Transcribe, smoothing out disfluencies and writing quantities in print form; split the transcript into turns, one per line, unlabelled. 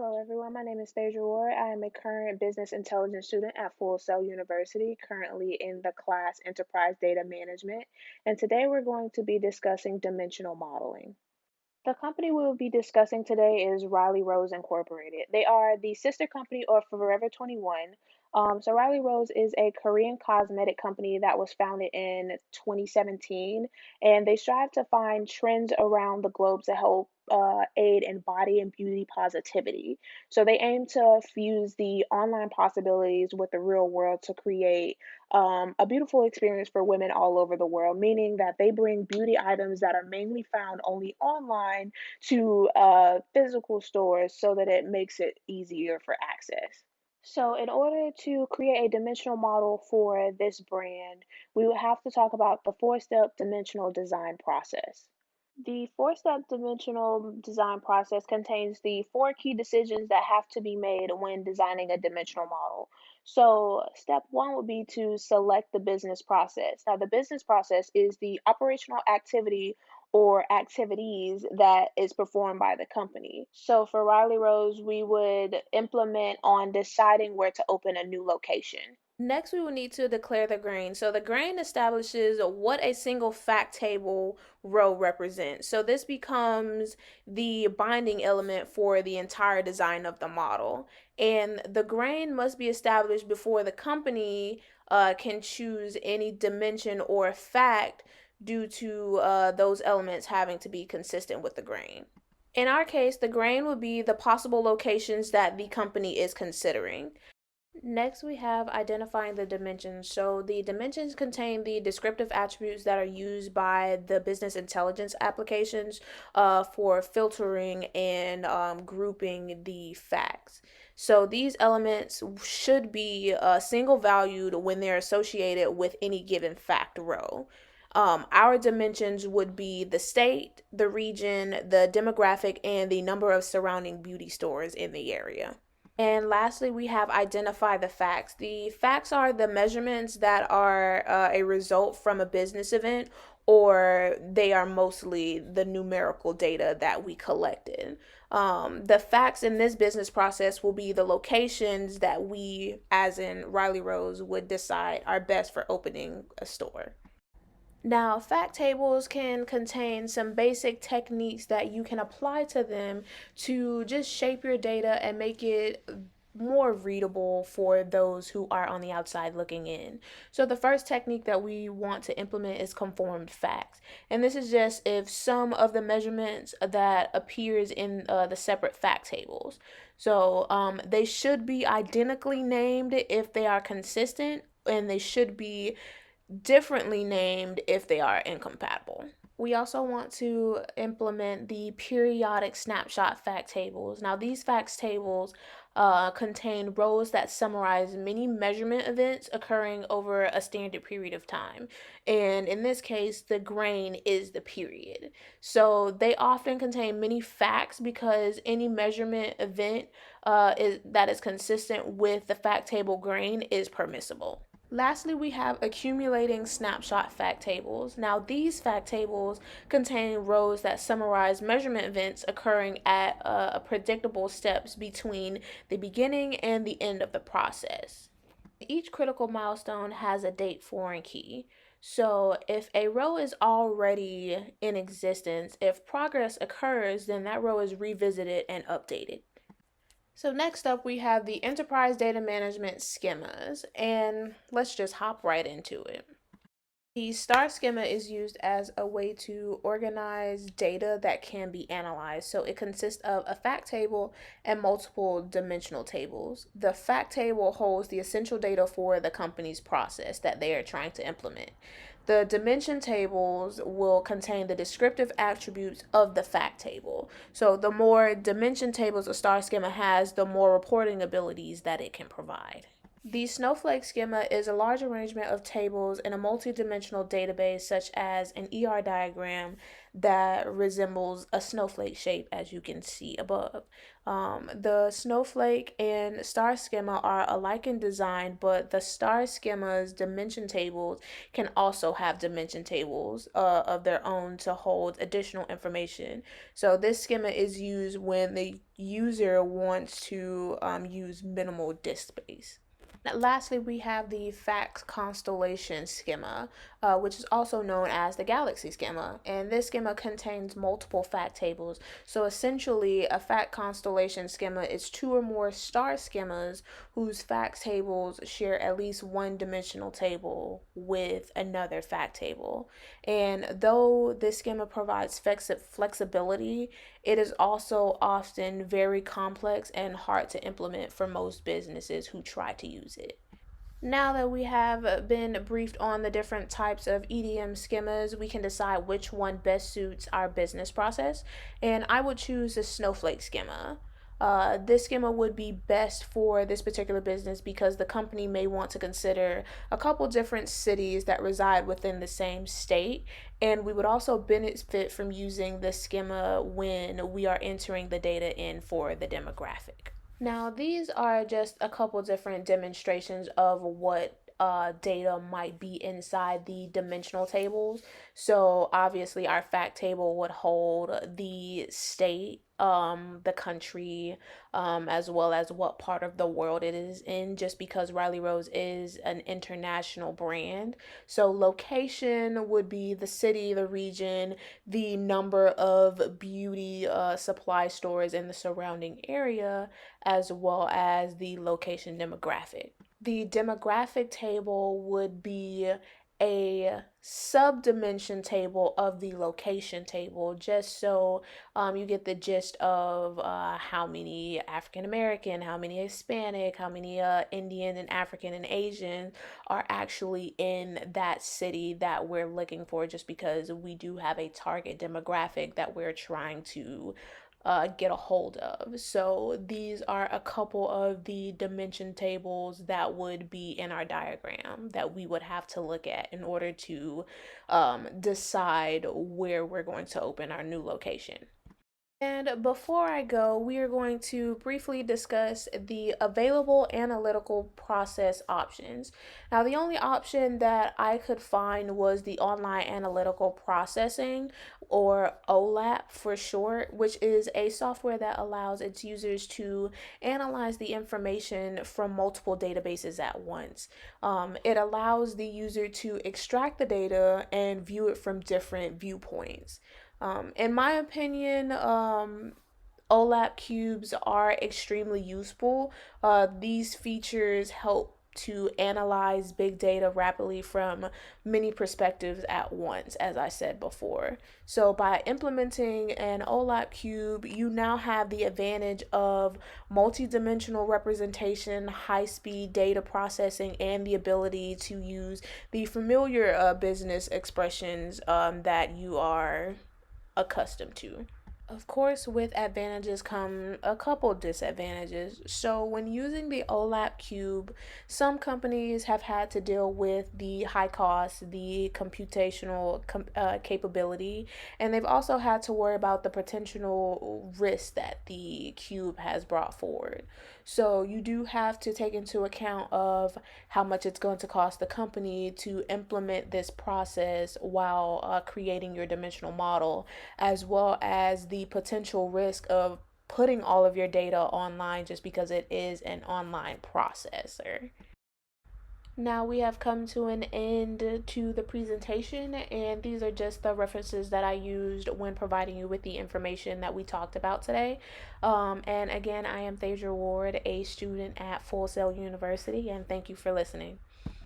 Hello, everyone. My name is Phaedra Ward. I am a current business intelligence student at Full Sail University, currently in the class Enterprise Data Management. And today we're going to be discussing dimensional modeling. The company we will be discussing today is Riley Rose Incorporated. They are the sister company of Forever 21. So Riley Rose is a Korean cosmetic company that was founded in 2017, and they strive to find trends around the globe to help aid in body and beauty positivity. So they aim to fuse the online possibilities with the real world to create a beautiful experience for women all over the world, meaning that they bring beauty items that are mainly found only online to physical stores so that it makes it easier for access. So, in order to create a dimensional model for this brand, we would have to talk about the four-step dimensional design process. The four-step dimensional design process contains the four key decisions that have to be made when designing a dimensional model. So, step one would be to select the business process. Now, the business process is the operational activity or activities that is performed by the company. So, for Riley Rose, we would implement on deciding where to open a new location. Next, we will need to declare the grain. So the grain establishes what a single fact table row represents. So this becomes the binding element for the entire design of the model. And the grain must be established before the company can choose any dimension or fact due to those elements having to be consistent with the grain. In our case, the grain would be the possible locations that the company is considering. Next, we have identifying the dimensions. So, the dimensions contain the descriptive attributes that are used by the business intelligence applications for filtering and grouping the facts. So, these elements should be single valued when they're associated with any given fact row. Our dimensions would be the state, the region, the demographic, and the number of surrounding beauty stores in the area. And lastly, we have identify the facts. The facts are the measurements that are a result from a business event, or they are mostly the numerical data that we collected. The facts in this business process will be the locations that we, as in Riley Rose, would decide are best for opening a store. Now, fact tables can contain some basic techniques that you can apply to them to just shape your data and make it more readable for those who are on the outside looking in. So the first technique that we want to implement is conformed facts. And this is just if some of the measurements that appears in the separate fact tables. So they should be identically named if they are consistent, and they should be differently named if they are incompatible. We also want to implement the periodic snapshot fact tables. Now, these facts tables contain rows that summarize many measurement events occurring over a standard period of time. And in this case, the grain is the period. So they often contain many facts because any measurement event that is consistent with the fact table grain is permissible. Lastly, we have accumulating snapshot fact tables. Now, these fact tables contain rows that summarize measurement events occurring at predictable steps between the beginning and the end of the process. Each critical milestone has a date foreign key. So, if a row is already in existence, if progress occurs, then that row is revisited and updated. So next up, we have the enterprise data management schemas, and let's just hop right into it. The STAR schema is used as a way to organize data that can be analyzed. So it consists of a fact table and multiple dimensional tables. The fact table holds the essential data for the company's process that they are trying to implement. The dimension tables will contain the descriptive attributes of the fact table. So the more dimension tables a STAR schema has, the more reporting abilities that it can provide. The snowflake schema is a large arrangement of tables in a multidimensional database, such as an ER diagram that resembles a snowflake shape, as you can see above. The snowflake and star schema are alike in design, but the star schema's dimension tables can also have dimension tables of their own to hold additional information. So, this schema is used when the user wants to use minimal disk space. Lastly, we have the FACS constellation schema, which is also known as the galaxy schema. And this schema contains multiple fact tables. So essentially, a fact constellation schema is two or more star schemas whose fact tables share at least one dimensional table with another fact table. And though this schema provides flexibility, it is also often very complex and hard to implement for most businesses who try to use it. Now that we have been briefed on the different types of EDM schemas, we can decide which one best suits our business process. And I would choose the Snowflake schema. This schema would be best for this particular business because the company may want to consider a couple different cities that reside within the same state. And we would also benefit from using this schema when we are entering the data in for the demographic. Now, these are just a couple different demonstrations of what data might be inside the dimensional tables. So, obviously, our fact table would hold the state, the country, as well as what part of the world it is in, just because Riley Rose is an international brand. So, location would be the city, the region, the number of beauty supply stores in the surrounding area, as well as the location demographic. The demographic table would be a subdimension table of the location table, just so you get the gist of how many African American, how many Hispanic, how many Indian and African and Asian are actually in that city that we're looking for, just because we do have a target demographic that we're trying to get a hold of. So these are a couple of the dimension tables that would be in our diagram that we would have to look at in order to decide where we're going to open our new location. And before I go, we are going to briefly discuss the available analytical process options. Now, the only option that I could find was the online analytical processing, or OLAP for short, which is a software that allows its users to analyze the information from multiple databases at once. It allows the user to extract the data and view it from different viewpoints. In my opinion, OLAP cubes are extremely useful. These features help to analyze big data rapidly from many perspectives at once, as I said before. So, by implementing an OLAP cube, you now have the advantage of multidimensional representation, high speed data processing, and the ability to use the familiar business expressions that you are accustomed to. Of course, with advantages come a couple disadvantages. So, when using the OLAP cube, some companies have had to deal with the high cost, the computational capability, and they've also had to worry about the potential risk that the cube has brought forward. So, you do have to take into account of how much it's going to cost the company to implement this process while creating your dimensional model, as well as the potential risk of putting all of your data online just because it is an online processor. Now we have come to an end to the presentation, and these are just the references that I used when providing you with the information that we talked about today. And again, I am Thasia Ward, a student at Full Sail University, and thank you for listening.